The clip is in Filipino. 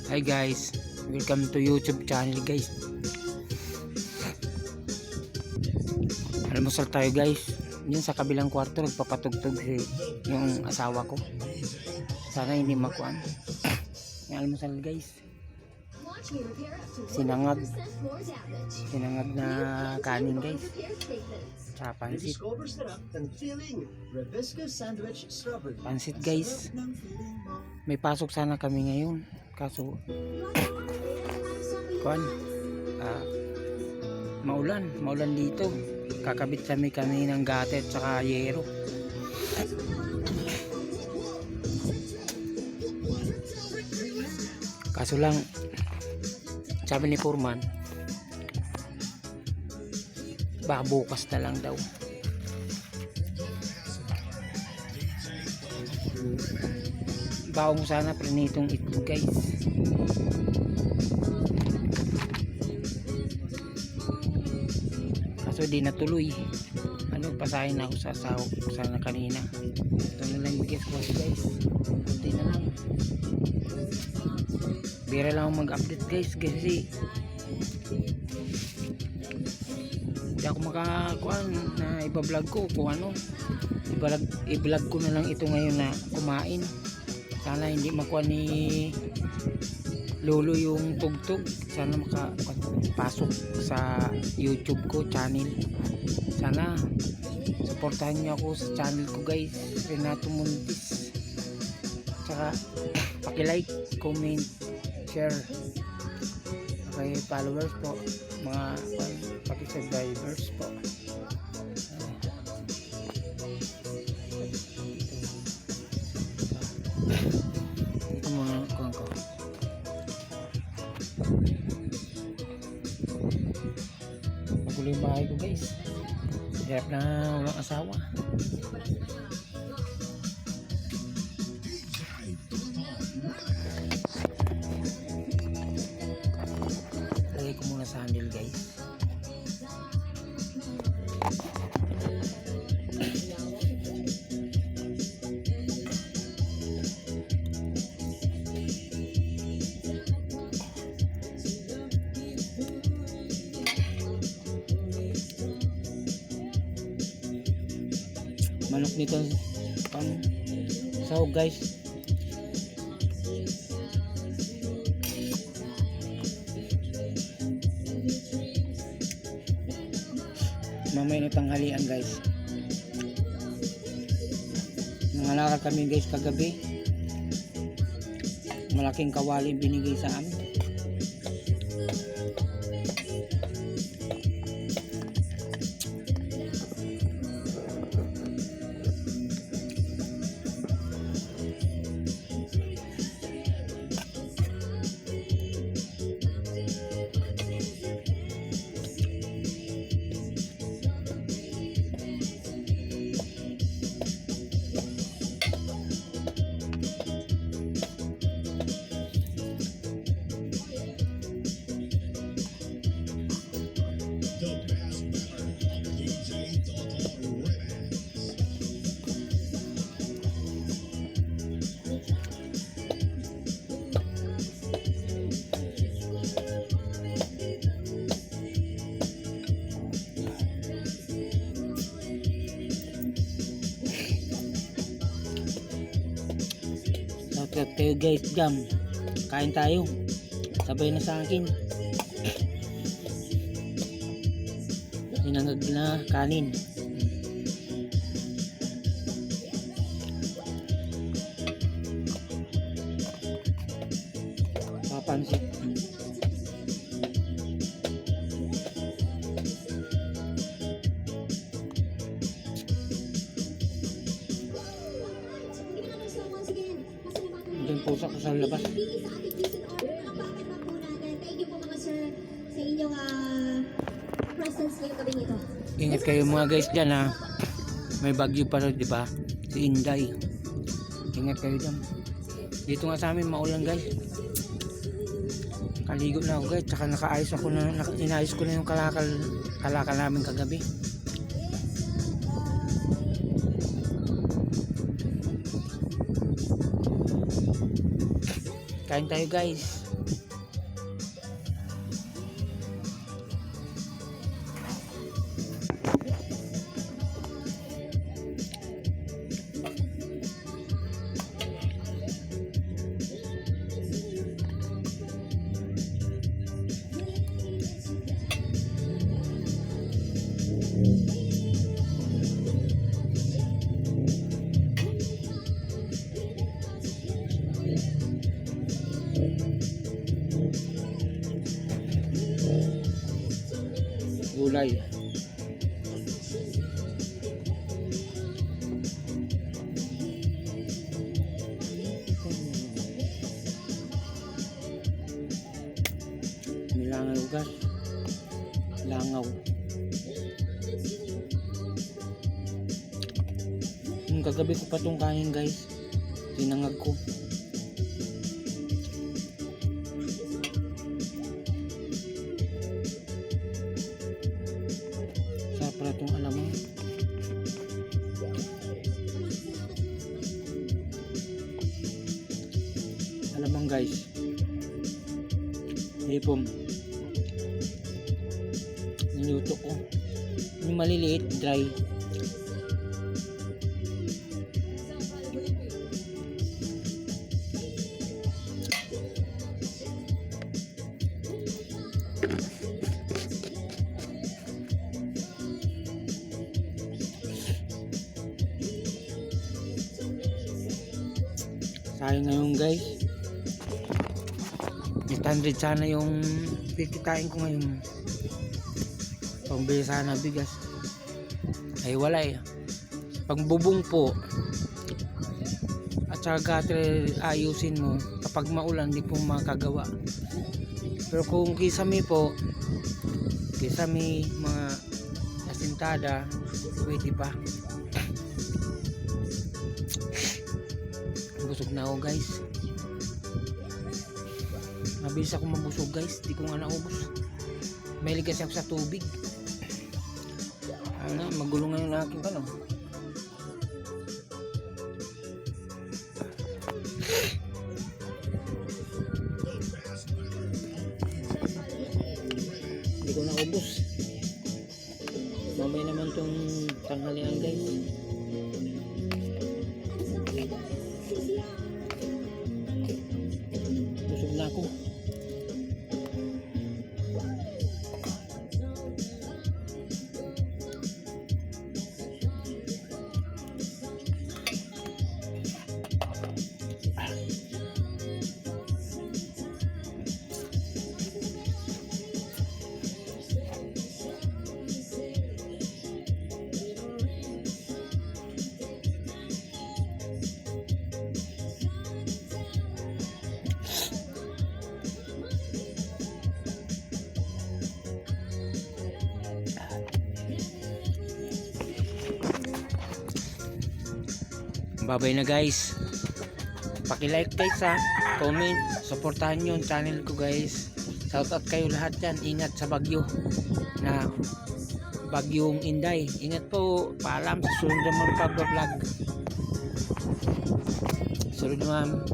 Hi guys, welcome to YouTube channel guys. Almusal tayo guys. Yun sa kabilang kwarto nagpapatugtog yung asawa ko. Sana hindi makuan. May almusal guys. Sinangag na kanin guys. Sa pansit. Pansit guys. May pasok sana kami ngayon. Kaso maulan dito. Kakabit kami ng gate at saka yero. Kaso lang sabi ni Foreman baka bukas na lang daw. Baong sana prinitong itlog guys. Kaso di natuloy. Pasahin ako sa sahog sana kanina. Ito na lang bigas ko guys. Kunti na lang. Bira lang ako mag-update guys kasi hindi ako makakuan na iba-vlog ko kung ano. I-vlog ko na lang ito ngayon na kumain. Sana hindi makuha ni Lolo yung tugtog. Sana makapasok sa YouTube ko channel. Sana supportahan niyo ako sa channel ko guys, Renato Montis. Tsaka paki-like, comment, share. Okay, followers po, mga paki-subscribers po. Ito mga kuwan ko. Magulo yung bahay ko guys. Hirap na walang asawa. Lagay ko muna sa handle guys. Manok nito sahog guys. Mamaya na tanghalian guys. Nangalakad kami guys kagabi. Malaking kawali binigay sa amin. Subscribe kayo guys, jam. Kain tayo. Sabay na sa akin. Sinangag na kanin. Papansit. Diyan po sa labas. Ingat kayo mga guys dyan ha. May bagyo pa rin diba? Si Inday. Ingat kayo dyan. Dito nga sa amin maulan guys. Kaligo na ako guys. Tsaka inaayos ko na yung kalakal namin kagabi. Kain tayo guys. gulay. Nilangaw guys. Langaw. Yung kagabi ko pa itong kanin guys. Tinangag ko. Sarap pala itong alamang. Alamang guys. Hipom. Niluto ko. Yung maliliit, dry. Sayang ngayon guys. 800 sana yung kikitain ko ngayon. Pambili sana bigas. Ay wala eh. Pagbubong po at saka gutter ayusin mo. Kapag maulan di po makagawa. Pero kung kisame po, kisame mga asintada, pwede pa. Busog na ako guys. Mabilis ako mabusog guys. Di ko nga naubos. May ligas ako sa tubig. Ano, magulo ngayon na aking ano. Di ko naubos. Mamaya naman tong tanghalian guys. Busog na ako. Babay na guys. Paki-like guys ha. Comment. Supportahan nyo yung channel ko guys. Shoutout kayo lahat dyan. Ingat sa bagyo. Na bagyong Inday. Ingat po. Paalam sa sunod naman pag-vlog. Sunod naman.